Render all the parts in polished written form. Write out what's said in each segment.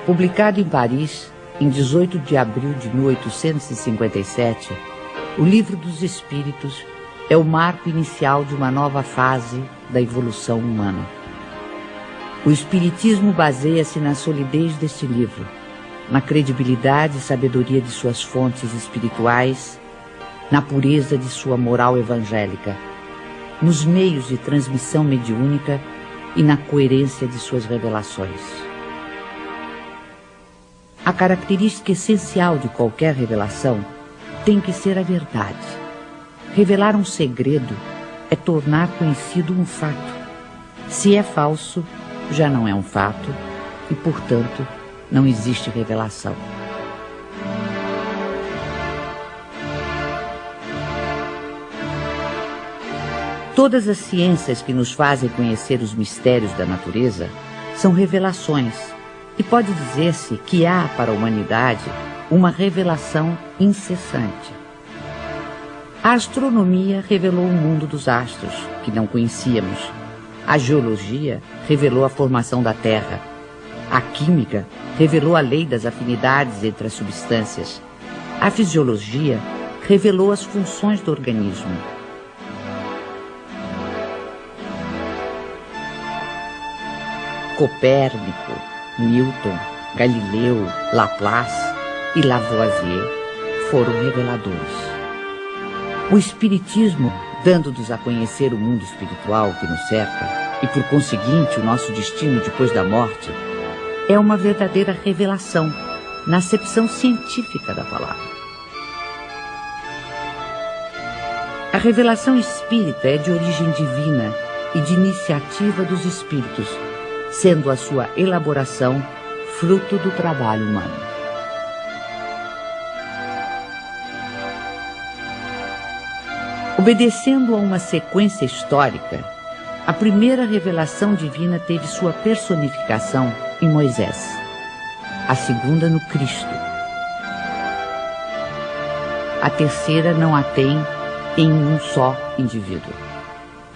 Publicado em Paris, em 18 de abril de 1857, o Livro dos Espíritos é o marco inicial de uma nova fase da evolução humana. O Espiritismo baseia-se na solidez deste livro, na credibilidade e sabedoria de suas fontes espirituais, na pureza de sua moral evangélica, nos meios de transmissão mediúnica e na coerência de suas revelações. A característica essencial de qualquer revelação tem que ser a verdade. Revelar um segredo é tornar conhecido um fato. Se é falso, já não é um fato e, portanto, não existe revelação. Todas as ciências que nos fazem conhecer os mistérios da natureza são revelações, e pode dizer-se que há para a humanidade uma revelação incessante. A astronomia revelou o mundo dos astros, que não conhecíamos. A geologia revelou a formação da Terra. A química revelou a lei das afinidades entre as substâncias. A fisiologia revelou as funções do organismo. Copérnico, Newton, Galileu, Laplace e Lavoisier foram reveladores. O Espiritismo, dando-nos a conhecer o mundo espiritual que nos cerca e, por conseguinte, o nosso destino depois da morte, é uma verdadeira revelação, na acepção científica da palavra. A revelação espírita é de origem divina e de iniciativa dos espíritos, sendo a sua elaboração fruto do trabalho humano. Obedecendo a uma sequência histórica, a primeira revelação divina teve sua personificação em Moisés, a segunda no Cristo. A terceira não a tem em um só indivíduo.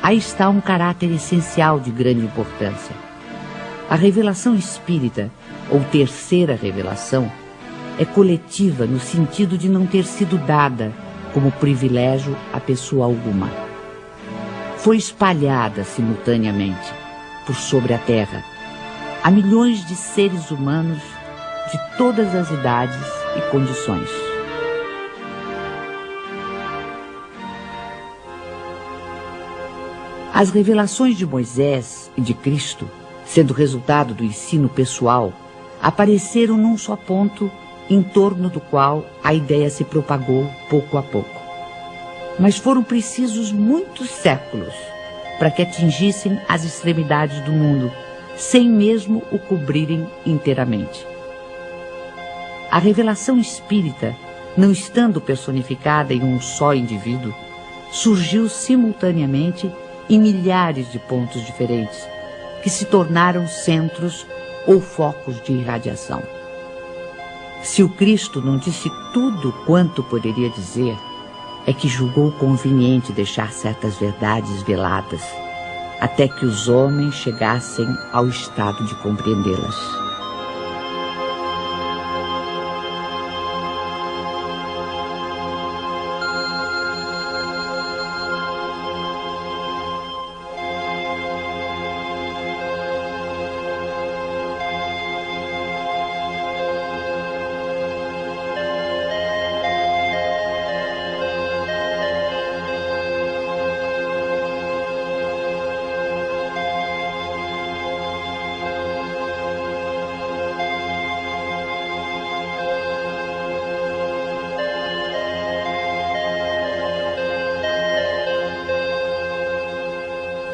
Aí está um caráter essencial de grande importância. A revelação espírita, ou terceira revelação, é coletiva no sentido de não ter sido dada como privilégio a pessoa alguma. Foi espalhada simultaneamente por sobre a terra a milhões de seres humanos de todas as idades e condições. As revelações de Moisés e de Cristo, sendo resultado do ensino pessoal, apareceram num só ponto em torno do qual a ideia se propagou pouco a pouco. Mas foram precisos muitos séculos para que atingissem as extremidades do mundo, sem mesmo o cobrirem inteiramente. A revelação espírita, não estando personificada em um só indivíduo, surgiu simultaneamente em milhares de pontos diferentes, que se tornaram centros ou focos de irradiação. Se o Cristo não disse tudo quanto poderia dizer, é que julgou conveniente deixar certas verdades veladas, até que os homens chegassem ao estado de compreendê-las.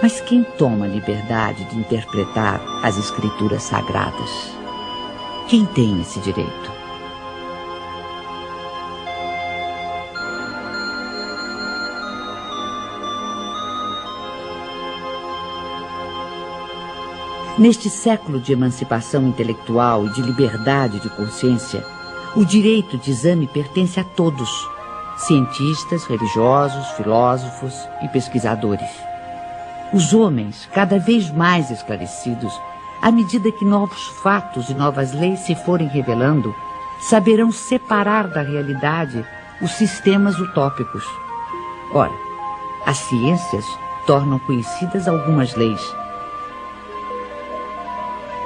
Mas quem toma a liberdade de interpretar as escrituras sagradas? Quem tem esse direito? Neste século de emancipação intelectual e de liberdade de consciência, o direito de exame pertence a todos, cientistas, religiosos, filósofos e pesquisadores. Os homens, cada vez mais esclarecidos, à medida que novos fatos e novas leis se forem revelando, saberão separar da realidade os sistemas utópicos. Ora, as ciências tornam conhecidas algumas leis.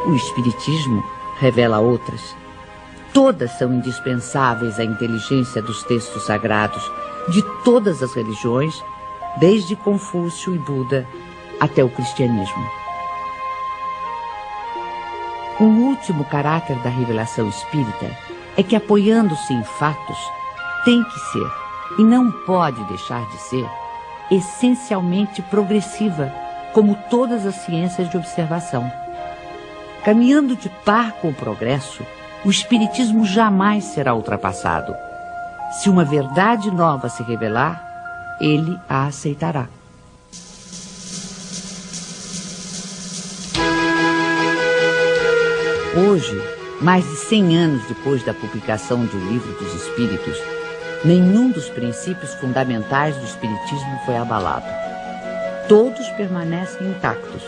O Espiritismo revela outras. Todas são indispensáveis à inteligência dos textos sagrados de todas as religiões, desde Confúcio e Buda até o cristianismo. Um último caráter da revelação espírita é que, apoiando-se em fatos, tem que ser, e não pode deixar de ser, essencialmente progressiva, como todas as ciências de observação. Caminhando de par com o progresso, o Espiritismo jamais será ultrapassado. Se uma verdade nova se revelar, ele a aceitará. Hoje, mais de 100 anos depois da publicação de O Livro dos Espíritos, nenhum dos princípios fundamentais do Espiritismo foi abalado. Todos permanecem intactos.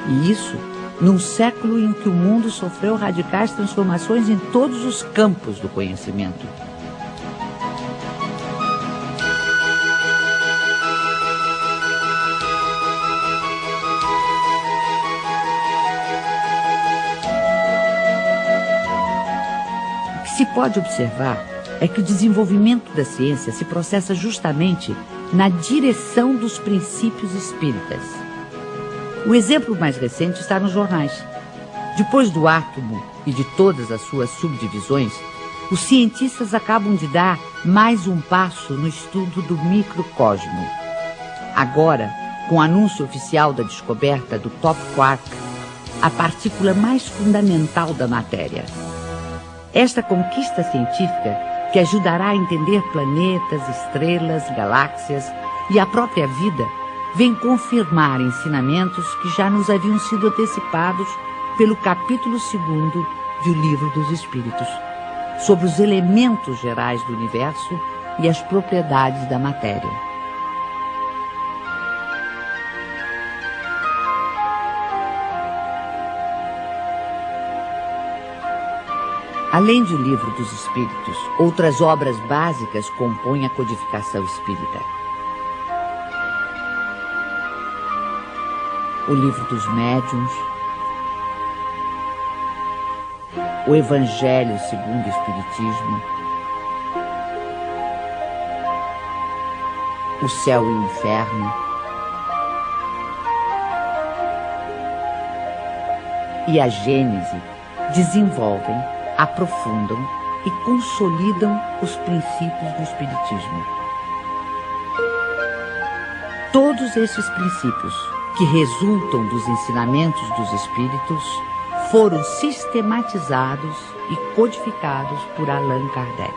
E isso num século em que o mundo sofreu radicais transformações em todos os campos do conhecimento. O que se pode observar é que o desenvolvimento da ciência se processa justamente na direção dos princípios espíritas. O exemplo mais recente está nos jornais. Depois do átomo e de todas as suas subdivisões, os cientistas acabam de dar mais um passo no estudo do microcosmo. Agora, com o anúncio oficial da descoberta do top quark, a partícula mais fundamental da matéria. Esta conquista científica, que ajudará a entender planetas, estrelas, galáxias e a própria vida, vem confirmar ensinamentos que já nos haviam sido antecipados pelo capítulo 2º de O Livro dos Espíritos, sobre os elementos gerais do universo e as propriedades da matéria. Além de O Livro dos Espíritos, outras obras básicas compõem a codificação espírita. O Livro dos Médiuns, o Evangelho segundo o Espiritismo, o Céu e o Inferno, e a Gênese desenvolvem, aprofundam e consolidam os princípios do Espiritismo. Todos esses princípios, que resultam dos ensinamentos dos Espíritos, foram sistematizados e codificados por Allan Kardec.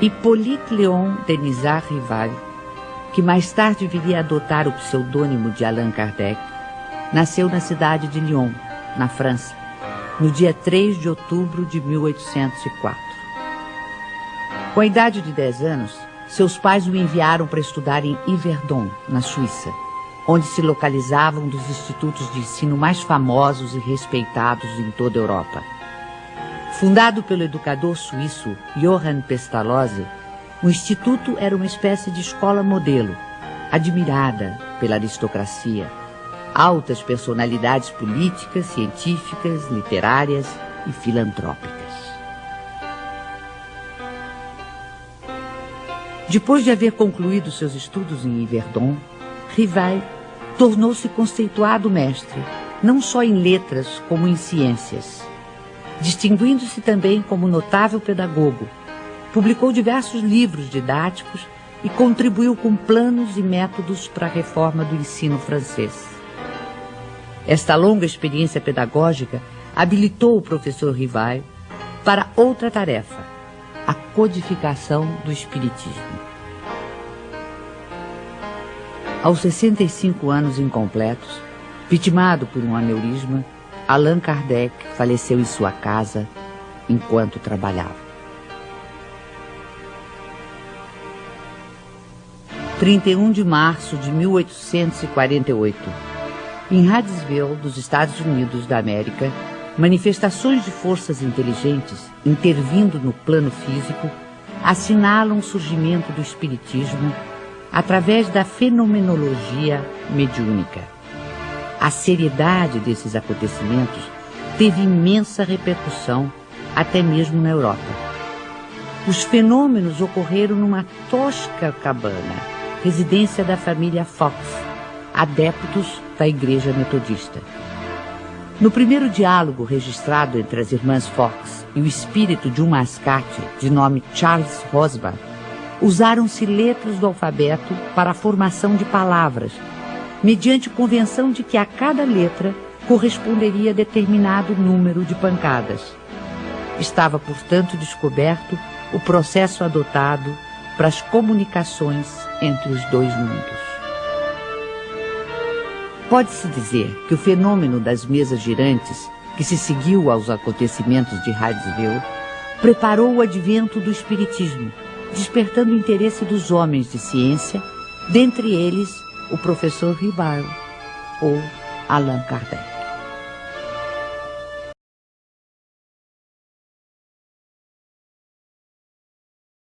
Hippolyte Léon Denisard Rival, que mais tarde viria a adotar o pseudônimo de Allan Kardec, nasceu na cidade de Lyon, na França, no dia 3 de outubro de 1804. Com a idade de 10 anos, seus pais o enviaram para estudar em Yverdon, na Suíça, onde se localizavam um dos institutos de ensino mais famosos e respeitados em toda a Europa. Fundado pelo educador suíço Johann Pestalozzi, o instituto era uma espécie de escola modelo, admirada pela aristocracia, altas personalidades políticas, científicas, literárias e filantrópicas. Depois de haver concluído seus estudos em Yverdon, Rival tornou-se conceituado mestre, não só em letras como em ciências. Distinguindo-se também como notável pedagogo, publicou diversos livros didáticos e contribuiu com planos e métodos para a reforma do ensino francês. Esta longa experiência pedagógica habilitou o professor Rival para outra tarefa, a codificação do Espiritismo. Aos 65 anos incompletos, vitimado por um aneurisma, Allan Kardec faleceu em sua casa enquanto trabalhava. 31 de março de 1848. Em Hydesville, dos Estados Unidos da América, manifestações de forças inteligentes intervindo no plano físico assinalam o surgimento do espiritismo através da fenomenologia mediúnica. A seriedade desses acontecimentos teve imensa repercussão até mesmo na Europa. Os fenômenos ocorreram numa tosca cabana, residência da família Fox, adeptos da Igreja Metodista. No primeiro diálogo registrado entre as irmãs Fox e o espírito de um mascate de nome Charles Rosbach, usaram-se letras do alfabeto para a formação de palavras, mediante convenção de que a cada letra corresponderia a determinado número de pancadas. Estava, portanto, descoberto o processo adotado para as comunicações entre os dois mundos. Pode-se dizer que o fenômeno das mesas girantes, que se seguiu aos acontecimentos de Hydesville, preparou o advento do espiritismo, despertando o interesse dos homens de ciência, dentre eles o professor Ribard ou Allan Kardec.